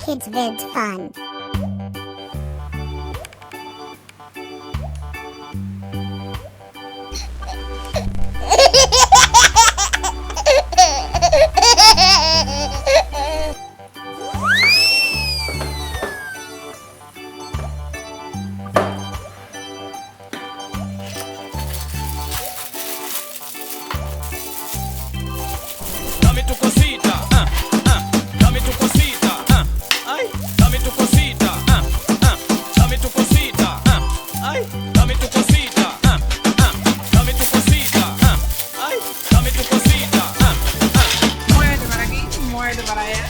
Kids Vids Fun. Dame tu cosita, dame tu cosita, ay, dame tu cosita, dame tu cosita, ay, dame tu cosita, dame tu cosita, ay, dame tu cosita, Muerde para aquí, muerde para allá.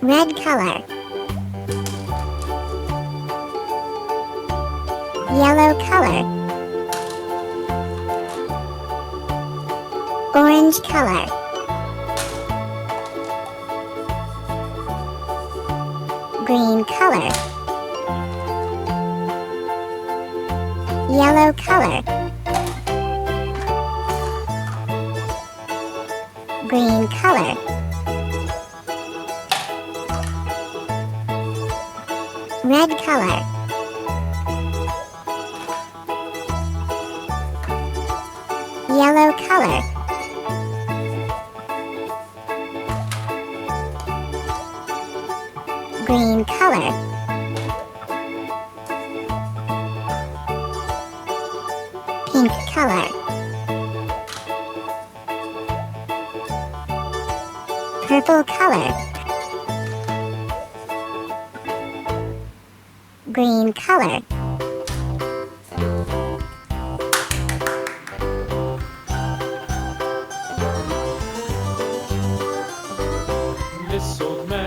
Red color. Yellow color. Orange color. Green color. Yellow color. Green color. Red color. Yellow color. Green color. Pink color. Purple color. Green color. This old man